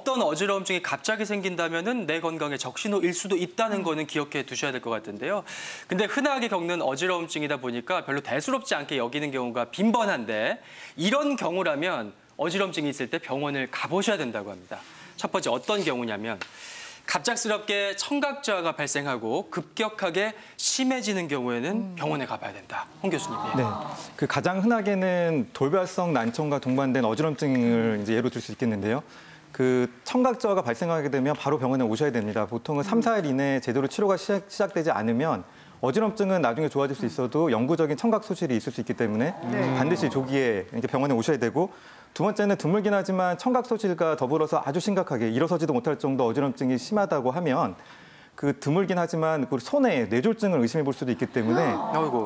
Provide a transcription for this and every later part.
없던 어지러움증이 갑자기 생긴다면은 내 건강에 적신호일 수도 있다는 거는 기억해 두셔야 될 것 같은데요. 근데 흔하게 겪는 어지러움증이다 보니까 별로 대수롭지 않게 여기는 경우가 빈번한데 이런 경우라면 어지러움증이 있을 때 병원을 가보셔야 된다고 합니다. 첫 번째 어떤 경우냐면 갑작스럽게 청각저하가 발생하고 급격하게 심해지는 경우에는 병원에 가봐야 된다. 홍 교수님. 네, 그 가장 흔하게는 돌발성 난청과 동반된 어지럼증을 이제 예로 들 수 있겠는데요. 그 청각저하가 발생하게 되면 바로 병원에 오셔야 됩니다. 보통은 3, 4일 이내에 제대로 치료가 시작되지 않으면 어지럼증은 나중에 좋아질 수 있어도 영구적인 청각 소실이 있을 수 있기 때문에 반드시 조기에 이렇게 병원에 오셔야 되고, 두 번째는 드물긴 하지만 청각 소실과 더불어서 아주 심각하게 일어서지도 못할 정도 어지럼증이 심하다고 하면 그 드물긴 하지만 그 손에 뇌졸중을 의심해 볼 수도 있기 때문에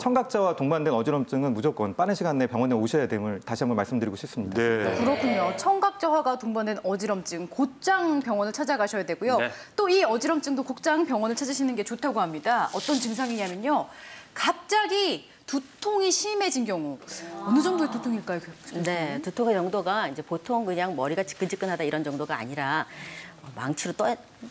청각저하와 동반된 어지럼증은 무조건 빠른 시간 내에 병원에 오셔야 됨을 다시 한번 말씀드리고 싶습니다. 네. 그렇군요. 청각저하가 동반된 어지럼증, 곧장 병원을 찾아가셔야 되고요. 네. 또 이 어지럼증도 곧장 병원을 찾으시는 게 좋다고 합니다. 어떤 증상이냐면요. 갑자기 두통이 심해진 경우. 어느 정도의 두통일까요? 네, 두통의 정도가 이제 보통 그냥 머리가 지끈지끈하다 이런 정도가 아니라 망치로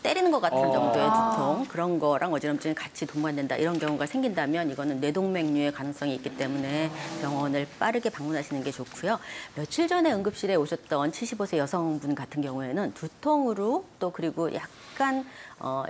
때리는 것 같은 정도의 두통, 그런 거랑 어지럼증이 같이 동반된다 이런 경우가 생긴다면 이거는 뇌동맥류의 가능성이 있기 때문에 병원을 빠르게 방문하시는 게 좋고요. 며칠 전에 응급실에 오셨던 75세 여성분 같은 경우에는 두통으로 또 그리고 약간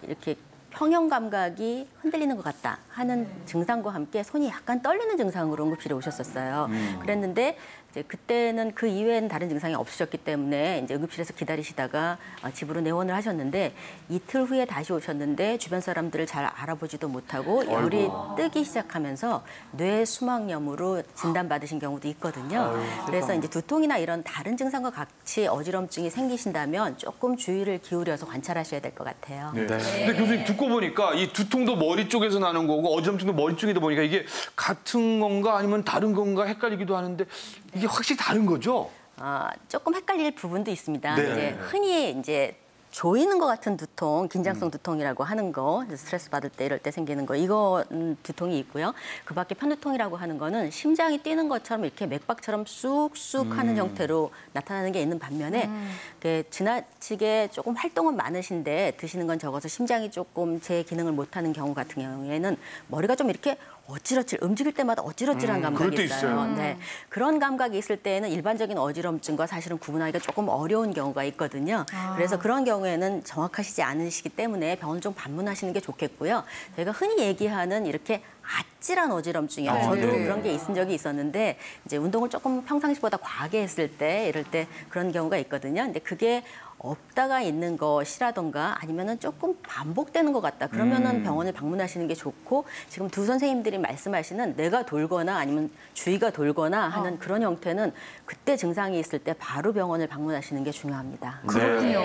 이렇게 평형 감각이 흔들리는 것 같다 하는 증상과 함께 손이 약간 떨리는 증상으로 응급실에 오셨었어요. 그랬는데 이제 그때는 그 이외에는 다른 증상이 없으셨기 때문에 이제 응급실에서 기다리시다가 집으로 내원을 하셨는데 이틀 후에 다시 오셨는데 주변 사람들을 잘 알아보지도 못하고 열이 뜨기 시작하면서 뇌 수막염으로 진단받으신 경우도 있거든요. 그래서 이제 두통이나 이런 다른 증상과 같이 어지럼증이 생기신다면 조금 주의를 기울여서 관찰하셔야 될 것 같아요. 네. 근데 교수님 듣고 보니까 이 두통도 머리 쪽에서 나는 거고 어지럼증도 머리 쪽이다 보니까 이게 같은 건가 아니면 다른 건가 헷갈리기도 하는데 이게 확실히 다른 거죠? 조금 헷갈릴 부분도 있습니다. 네. 이제 흔히 이제 조이는 것 같은 두통, 긴장성 두통이라고 하는 거, 스트레스 받을 때 이럴 때 생기는 거, 이거 두통이 있고요. 그 밖에 편두통이라고 하는 거는 심장이 뛰는 것처럼 이렇게 맥박처럼 쑥쑥 하는 형태로 나타나는 게 있는 반면에 지나치게 조금 활동은 많으신데 드시는 건 적어서 심장이 조금 제 기능을 못하는 경우 같은 경우에는 머리가 좀 이렇게 어찌러찌 움직일 때마다 어찌러찌한 감각이 있어요. 네. 그런 감각이 있을 때에는 일반적인 어지럼증과 사실은 구분하기가 조금 어려운 경우가 있거든요. 그래서 그런 경우에는 정확하시지 않으시기 때문에 병원 좀 방문하시는 게 좋겠고요. 저희가 흔히 얘기하는 이렇게 아찔한 어지럼증이요. 저도 그런 게 있은 적이 있었는데 이제 운동을 조금 평상시보다 과하게 했을 때 이럴 때 그런 경우가 있거든요. 근데 그게 없다가 있는 것이라던가 아니면은 조금 반복되는 것 같다. 그러면은 병원을 방문하시는 게 좋고 지금 두 선생님들이 말씀하시는 뇌가 돌거나 아니면 주위가 돌거나 하는 그런 형태는 그때 증상이 있을 때 바로 병원을 방문하시는 게 중요합니다. 그렇군요.